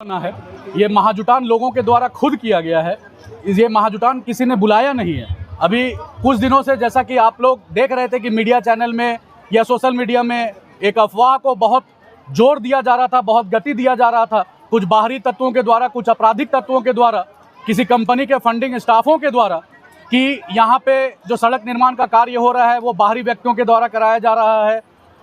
बना है। ये महाजुटान लोगों के द्वारा खुद किया गया है। ये महाजुटान किसी ने बुलाया नहीं है। अभी कुछ दिनों से जैसा कि आप लोग देख रहे थे कि मीडिया चैनल में या सोशल मीडिया में एक अफवाह को बहुत जोर दिया जा रहा था, बहुत गति दिया जा रहा था, कुछ बाहरी तत्वों के द्वारा, कुछ आपराधिक तत्वों के द्वारा, किसी कंपनी के फंडिंग स्टाफों के द्वारा, कि यहाँ पे जो सड़क निर्माण का कार्य हो रहा है वो बाहरी व्यक्तियों के द्वारा कराया जा रहा है,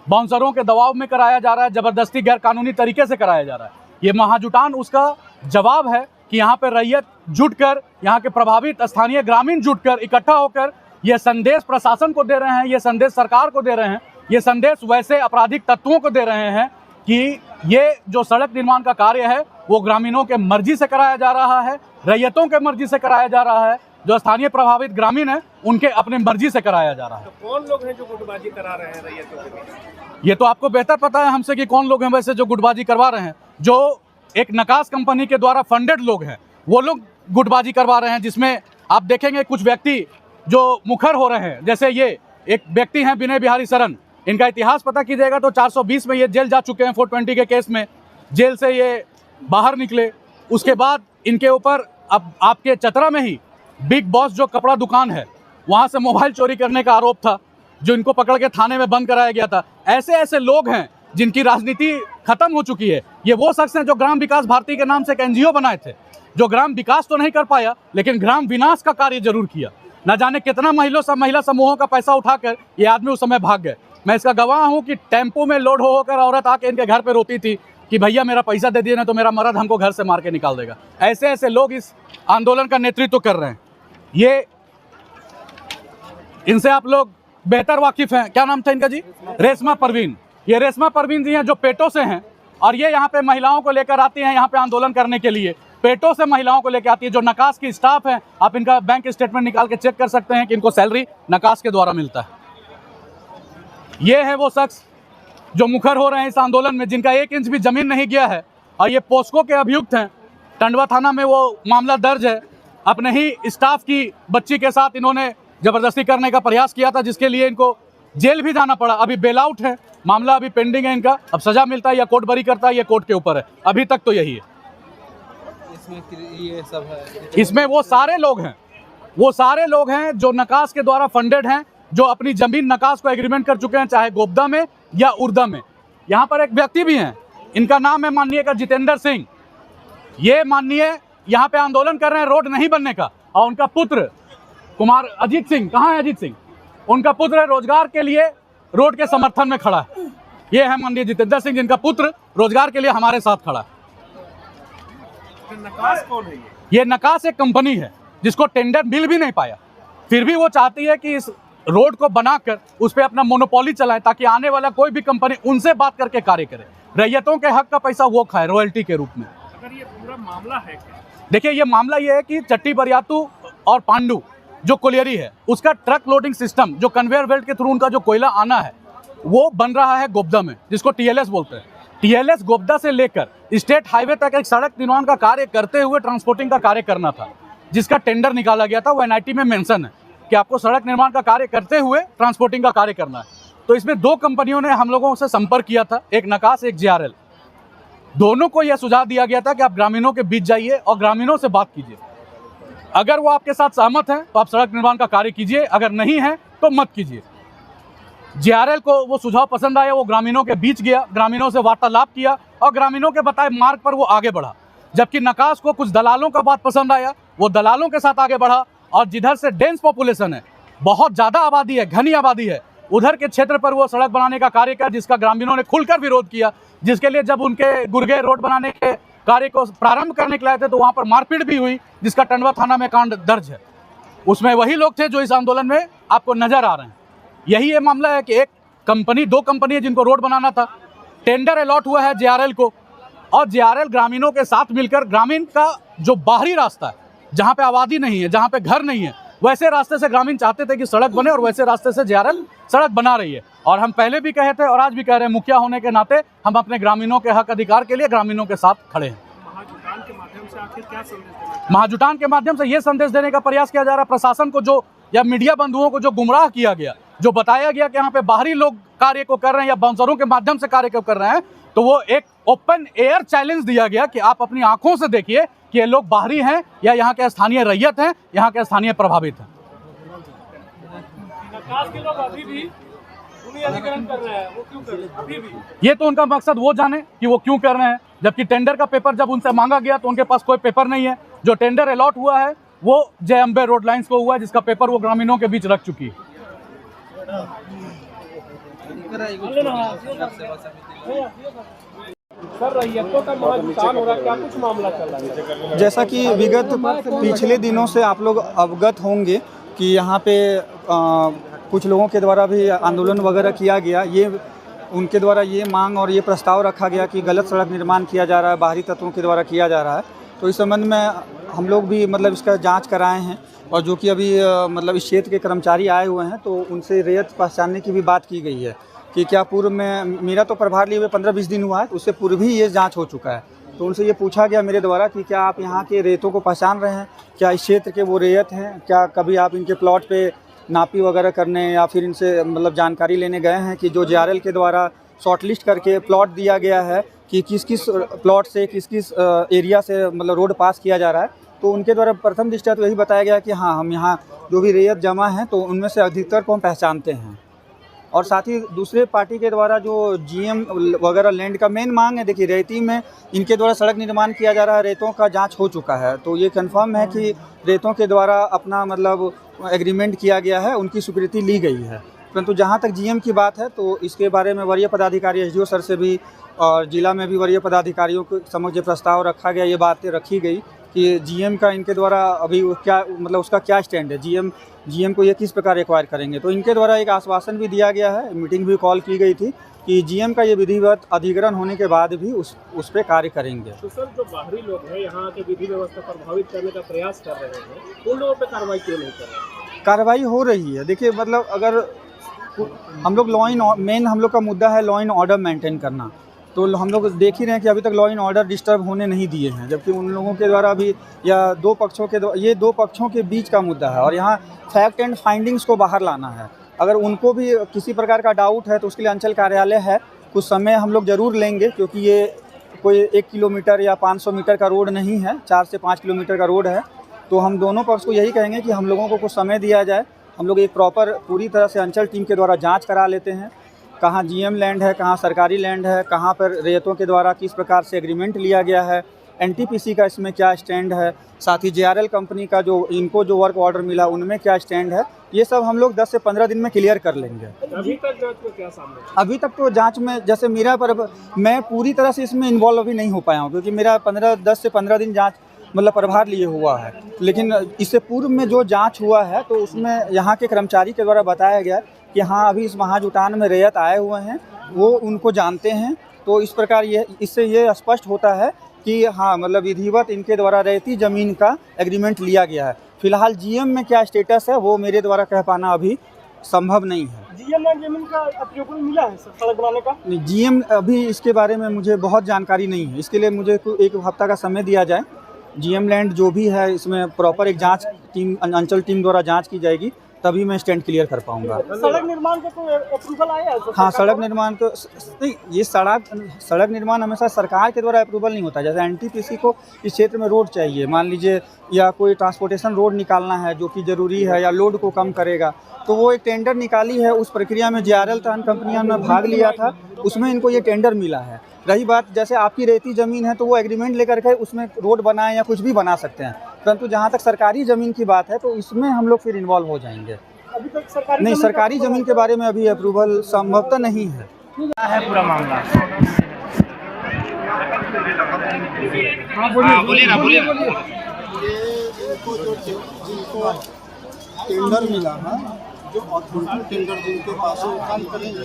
बाउंसरों के दबाव में कराया जा रहा है, ज़बरदस्ती गैर कानूनी तरीके से कराया जा रहा है। ये महाजुटान उसका जवाब है कि यहाँ पे रैयत जुटकर, यहाँ के प्रभावित स्थानीय ग्रामीण जुटकर, इकट्ठा होकर ये संदेश प्रशासन को दे रहे हैं, ये संदेश सरकार को दे रहे हैं, ये संदेश वैसे आपराधिक तत्वों को दे रहे हैं कि ये जो सड़क निर्माण का कार्य है वो ग्रामीणों के मर्जी से कराया जा रहा है, रैयतों के मर्जी से कराया जा रहा है, जो स्थानीय प्रभावित ग्रामीण हैं उनके अपने मर्जी से कराया जा रहा है। तो कौन लोग हैं जो गुटबाजी करा रहे हैं रैयतों के बीच? ये तो आपको बेहतर पता है हमसे कि कौन लोग हैं वैसे जो गुटबाजी करवा रहे हैं। जो एक नकास कंपनी के द्वारा फंडेड लोग हैं वो लोग गुटबाजी करवा रहे हैं, जिसमें आप देखेंगे कुछ व्यक्ति जो मुखर हो रहे हैं। जैसे ये एक व्यक्ति हैं विनय बिहारी शरण, इनका इतिहास पता कीजिएगा तो 420 में ये जेल जा चुके हैं 420 के केस में। जेल से ये बाहर निकले, उसके बाद इनके ऊपर अब आपके चतरा में ही बिग बॉस जो कपड़ा दुकान है वहाँ से मोबाइल चोरी करने का आरोप था, जो इनको पकड़ के थाने में बंद कराया गया था। ऐसे ऐसे लोग हैं जिनकी राजनीति खत्म हो चुकी है। ये वो शख्स हैं जो ग्राम विकास भारती के नाम से एक एनजीओ बनाए थे, जो ग्राम विकास तो नहीं कर पाया लेकिन ग्राम विनाश का कार्य जरूर किया। न जाने कितना महिला समूहों का पैसा उठाकर ये आदमी उस समय भाग गए। मैं इसका गवाह हूँ कि टेम्पो में लोड होकर औरत आके इनके घर पे रोती थी कि भैया मेरा पैसा दे दिए ना तो मेरा मर्द हमको घर से मार के निकाल देगा। ऐसे ऐसे लोग इस आंदोलन का नेतृत्व कर रहे हैं। ये इनसे आप लोग बेहतर वाकिफ हैं। क्या नाम था इनका जी? रेशमा परवीन। ये रेशमा परवीन जी हैं जो पेटों से हैं और ये यहाँ पे महिलाओं को लेकर आती हैं यहाँ पे आंदोलन करने के लिए। पेटों से महिलाओं को लेकर आती है। जो नकास की स्टाफ है, आप इनका बैंक स्टेटमेंट निकाल के चेक कर सकते हैं कि इनको सैलरी नकास के द्वारा मिलता है। ये है वो शख्स जो मुखर हो रहे हैं इस आंदोलन में, जिनका 1 इंच भी जमीन नहीं गया है और ये पोस्को के अभियुक्त हैं। टंडवा थाना में वो मामला दर्ज है। अपने ही स्टाफ की बच्ची के साथ इन्होंने जबरदस्ती करने का प्रयास किया था, जिसके लिए इनको जेल भी जाना पड़ा। अभी बेल आउट है, मामला अभी पेंडिंग है इनका। अब सजा मिलता है या कोर्ट बरी करता है, ये कोर्ट के ऊपर है। अभी तक तो यही है। इसमें ये सब है, इसमें वो सारे लोग हैं जो नकास के द्वारा फंडेड हैं, जो अपनी जमीन नकास को एग्रीमेंट कर चुके हैं, चाहे गोबदा में या उर्दा में। यहाँ पर एक व्यक्ति भी हैं, इनका नाम है माननीय का जितेंद्र सिंह। ये माननीय यहाँ पे आंदोलन कर रहे हैं रोड नहीं बनने का, और उनका पुत्र कुमार अजीत सिंह, कहाँ है अजीत सिंह? उनका पुत्र रोजगार के लिए रोड के समर्थन में खड़ा है। ये है माननीय जितेंद्र सिंह, जिनका पुत्र रोजगार के लिए हमारे साथ खड़ा है। नकास कौन है? ये नकास एक कंपनी है जिसको टेंडर मिल भी नहीं पाया, फिर भी वो चाहती है कि इस रोड को बनाकर उस पर अपना मोनोपोली चलाए, ताकि आने वाला कोई भी कंपनी उनसे बात करके कार्य करे। रैयतों के हक का पैसा वो खाए रॉयल्टी के रूप में। अगर ये पूरा मामला है क्या? देखिए, ये मामला ये है कि चट्टी बरियातू और पांडू जो कोलियरी है उसका ट्रक लोडिंग सिस्टम, जो कन्वेयर बेल्ट के थ्रू उनका जो कोयला आना है वो बन रहा है गोबदा में, जिसको टीएलएस बोलते हैं। टीएलएस गोबदा से लेकर स्टेट हाईवे तक एक सड़क निर्माण का कार्य करते हुए ट्रांसपोर्टिंग का कार्य करना था, जिसका टेंडर निकाला गया था। वो एनआईटी में मेंशन है कि आपको सड़क निर्माण का कार्य करते हुए ट्रांसपोर्टिंग का कार्य करना है। तो इसमें 2 कंपनियों ने हम लोगों से संपर्क किया था, एक नकास एक जेआरएल। दोनों को यह सुझाव दिया गया था कि आप ग्रामीणों के बीच जाइए और ग्रामीणों से बात कीजिए। अगर वो आपके साथ सहमत हैं तो आप सड़क निर्माण का कार्य कीजिए, अगर नहीं है तो मत कीजिए। जेआरएल को वो सुझाव पसंद आया, वो ग्रामीणों के बीच गया, ग्रामीणों से वार्तालाप किया और ग्रामीणों के बताए मार्ग पर वो आगे बढ़ा। जबकि नकास को कुछ दलालों का बात पसंद आया, वो दलालों के साथ आगे बढ़ा। और जिधर से डेंस पॉपुलेशन है, बहुत ज़्यादा आबादी है, घनी आबादी है, उधर के क्षेत्र पर वो सड़क बनाने का कार्य किया, जिसका ग्रामीणों ने खुलकर विरोध किया। जिसके लिए जब उनके गुर्गे रोड बनाने के कार्य को प्रारंभ करने के लिए आए थे तो वहाँ पर मारपीट भी हुई, जिसका टंडवा थाना में कांड दर्ज है। उसमें वही लोग थे जो इस आंदोलन में आपको नजर आ रहे हैं। यही ये मामला है कि एक कंपनी, 2 कंपनी है जिनको रोड बनाना था, टेंडर अलॉट हुआ है जेआरएल को, और जेआरएल ग्रामीणों के साथ मिलकर ग्रामीण का जो बाहरी रास्ता है, जहाँ पे आबादी नहीं है, जहाँ पे घर नहीं है, वैसे रास्ते से ग्रामीण चाहते थे कि सड़क बने और वैसे रास्ते से जेआरएल सड़क बना रही है। और हम पहले भी कहे थे और आज भी कह रहे हैं, मुखिया होने के नाते हम अपने ग्रामीणों के हक अधिकार के लिए ग्रामीणों के साथ खड़े हैं। महाजुटान के माध्यम से आखिर क्या संदेश देना चाहिए? महाजुटान के माध्यम से ये संदेश देने का प्रयास किया जा रहा है प्रशासन को, जो या मीडिया बंधुओं को जो गुमराह किया गया, जो बताया गया कि यहाँ पे बाहरी लोग कार्य को कर रहे हैं या बाउंसरों के माध्यम से कार्य को कर रहे हैं, तो वो एक ओपन एयर चैलेंज दिया गया कि आप अपनी आंखों से देखिए कि ये लोग बाहरी हैं या यहाँ के स्थानीय रैयत हैं, यहाँ के स्थानीय प्रभावित हैं। नकाज के लोग अभी भी भूमि अधिग्रहण कर रहे हैं, वो क्यों कर रहे हैं अभी भी? ये तो उनका मकसद वो जाने कि वो क्यों कर रहे हैं, जबकि टेंडर का पेपर जब उनसे मांगा गया तो उनके पास कोई पेपर नहीं है। जो टेंडर अलॉट हुआ है वो जय अम्बे रोड लाइंस को हुआ है, जिसका पेपर वो ग्रामीणों के बीच रख चुकी है। सर रैयतों का नुकसान हो रहा है, क्या कुछ मामला चल रहा है? जैसा कि विगत पिछले दिनों से आप लोग अवगत होंगे कि यहाँ पे कुछ लोगों के द्वारा भी आंदोलन वगैरह किया गया। ये उनके द्वारा ये मांग और ये प्रस्ताव रखा गया कि गलत सड़क निर्माण किया जा रहा है, बाहरी तत्वों के द्वारा किया जा रहा है। तो इस संबंध में हम लोग भी मतलब इसका जांच कराए हैं और जो कि अभी मतलब इस क्षेत्र के कर्मचारी आए हुए हैं तो उनसे रैयत पहचानने की भी बात की गई है कि क्या पूर्व में, मेरा तो प्रभार लिए हुए 15-20 दिन हुआ है, तो उससे पूर्व ही ये जांच हो चुका है। तो उनसे ये पूछा गया मेरे द्वारा कि क्या आप यहाँ के रेतों को पहचान रहे हैं, क्या इस क्षेत्र के वो रेत हैं, क्या कभी आप इनके प्लॉट पे नापी वगैरह करने या फिर इनसे मतलब जानकारी लेने गए हैं कि जो JRL के द्वारा शॉर्टलिस्ट करके प्लॉट दिया गया है कि किस किस प्लॉट से किस किस एरिया से मतलब रोड पास किया जा रहा है। तो उनके द्वारा प्रथम दृष्टया तो यही बताया गया कि हाँ, हम यहाँ जो भी रेत जमा है तो उनमें से अधिकतर को हम पहचानते हैं। और साथ ही दूसरे पार्टी के द्वारा जो GM वगैरह लैंड का मेन मांग है, देखिए रेती में इनके द्वारा सड़क निर्माण किया जा रहा है, रेतों का जांच हो चुका है, तो ये कंफर्म है कि रेतों के द्वारा अपना मतलब एग्रीमेंट किया गया है, उनकी स्वीकृति ली गई है। परंतु जहाँ तक GM की बात है तो इसके बारे में वरीय पदाधिकारी SDO सर से भी और जिला में भी वरीय पदाधिकारियों के समक्ष प्रस्ताव रखा गया, ये बातें रखी गई कि GM का इनके द्वारा अभी क्या मतलब उसका क्या स्टैंड है, GM को ये किस प्रकार एक्वायर करेंगे। तो इनके द्वारा एक आश्वासन भी दिया गया है, मीटिंग भी कॉल की गई थी कि GM का ये विधिवत अधिग्रहण होने के बाद भी उस पर कार्य करेंगे। तो सर जो बाहरी लोग हैं यहाँ के विधि व्यवस्था प्रभावित करने का प्रयास कर रहे हैं, उन लोगों पर कार्रवाई क्यों नहीं कर रहे? कार्रवाई हो रही है। देखिए मतलब अगर हम लोग मेन हम लोग का मुद्दा है लॉ एंड ऑर्डर मेंटेन करना, तो हम लोग देख ही रहे हैं कि अभी तक लॉ एंड ऑर्डर डिस्टर्ब होने नहीं दिए हैं, जबकि उन लोगों के द्वारा भी या ये दो पक्षों के बीच का मुद्दा है और यहाँ फैक्ट एंड फाइंडिंग्स को बाहर लाना है। अगर उनको भी किसी प्रकार का डाउट है तो उसके लिए अंचल कार्यालय है, कुछ समय हम लोग ज़रूर लेंगे क्योंकि ये कोई 1 किलोमीटर या 500 मीटर का रोड नहीं है, 4 से 5 किलोमीटर का रोड है। तो हम दोनों पक्ष को यही कहेंगे कि हम लोगों को कुछ समय दिया जाए, हम लोग एक प्रॉपर पूरी तरह से अंचल टीम के द्वारा जांच करा लेते हैं, कहाँ GM लैंड है, कहाँ सरकारी लैंड है, कहाँ पर रेतों के द्वारा किस प्रकार से एग्रीमेंट लिया गया है, NTPC का इसमें क्या स्टैंड है, साथ ही JRL कंपनी का जो इनको जो वर्क ऑर्डर मिला उनमें क्या स्टैंड है, ये सब हम लोग 10 से 15 दिन में क्लियर कर लेंगे। अभी तक जांच में क्या सामने? अभी तक तो जांच में जैसे मैं पूरी तरह से इसमें इन्वॉल्व अभी नहीं हो पाया हूँ क्योंकि मेरा 10 से 15 दिन जांच मतलब प्रभार लिए हुआ है। लेकिन इससे पूर्व में जो जांच हुआ है तो उसमें यहाँ के कर्मचारी के द्वारा बताया गया कि हाँ, अभी इस महाजुटान में रैयत आए हुए हैं, वो उनको जानते हैं। तो इस प्रकार इससे ये स्पष्ट होता है कि हाँ मतलब विधिवत इनके द्वारा रहती ज़मीन का एग्रीमेंट लिया गया है। फिलहाल GM में क्या स्टेटस है वो मेरे द्वारा कह पाना अभी संभव नहीं है। GM जमीन का अप्रूवल मिला है सड़क बनाने का? GM अभी इसके बारे में मुझे बहुत जानकारी नहीं है, इसके लिए मुझे 1 हफ्ता का समय दिया जाए। GM लैंड जो भी है इसमें प्रॉपर एक जांच टीम अंचल टीम द्वारा जांच की जाएगी, तभी मैं स्टैंड क्लियर कर पाऊंगा। सड़क निर्माण का कोई अप्रूवल आया है? हाँ, सड़क निर्माण तो नहीं, ये सड़क निर्माण हमेशा सरकार के द्वारा अप्रूवल नहीं होता। जैसे NTPC को इस क्षेत्र में रोड चाहिए, मान लीजिए, या कोई ट्रांसपोर्टेशन रोड निकालना है जो कि ज़रूरी है या लोड को कम करेगा, तो वो एक टेंडर निकाली है। उस प्रक्रिया में JRL तहन कंपनियों ने भाग लिया था, उसमें इनको ये टेंडर मिला है। रही बात जैसे आपकी रेती ज़मीन है तो वो एग्रीमेंट लेकर के उसमें रोड बनाए या कुछ भी बना सकते हैं, परंतु जहाँ तक सरकारी ज़मीन की बात है तो इसमें हम लोग फिर इन्वॉल्व हो जाएंगे। अभी तक सरकारी ज़मीन के बारे में अभी अप्रूवल संभवतः नहीं है। क्या है पूरा मामला? बोलिए। जिनको टेंडर मिला है, जो अथॉरिटी टेंडर जिनके पास वो काम करेंगे।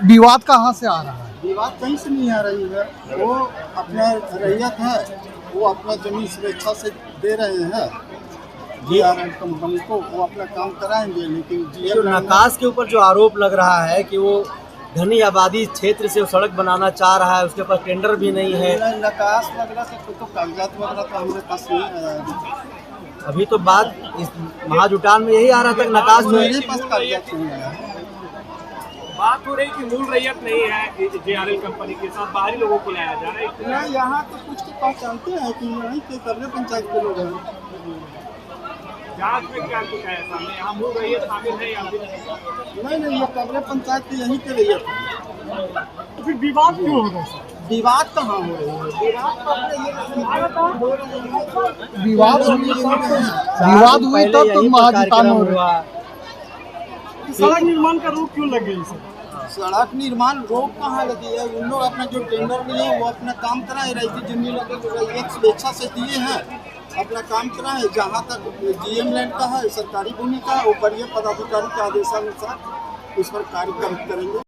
विवाद कहाँ से आ रहा है? विवाद कहीं से नहीं आ रही है, वो अपना रैयत है, वो अपना जमीन स्वेच्छा से दे रहे हैं JRL कंपनी को, वो अपना काम कराएंगे। लेकिन जो नकाश के ऊपर जो आरोप लग रहा है कि वो घनी आबादी क्षेत्र से सड़क बनाना चाह रहा है, उसके पास टेंडर भी नहीं है। नकाश वगैरह से तो कागजात वगैरह तो हमारे पास नहीं आया। अभी तो बात इस महाजुटान में यही आ रहा था, नकाश मेरे पास कागजात नहीं आया। बात हो रही कि मूल रैयत नहीं है JRL कंपनी के साथ, बाहरी लोगों को लाया जा रहा है। ना यहाँ तो कुछ तो पहचानते हैं कि यहीं के कब्रे पंचायत के लोग हैं। जांच में क्या कुछ है सामने, यहाँ मूल रैयत शामिल है या फिर नहीं, ये कब्रे पंचायत के यहीं के रैयत है। तो फिर विवाद क्यों हो रहा है? विवाद कहाँ हो रही है? विवाद तो अपने ये हो रहे हैं। विवाद हुई तब तो महाधिकार हो रहा है। सड़क निर्माण का रोक क्यों लगे इसे? सड़क निर्माण रोक कहाँ लगी है? उन लोग अपना जो टेंडर लिए वो अपना काम कराए, रही जमीन रैयत स्वेच्छा से दिए हैं, अपना काम कराए। जहाँ तक GM लैंड का है, सरकारी भूमि का, ऊपर ये पदाधिकारी के आदेशानुसार उस पर कार्य करेंगे।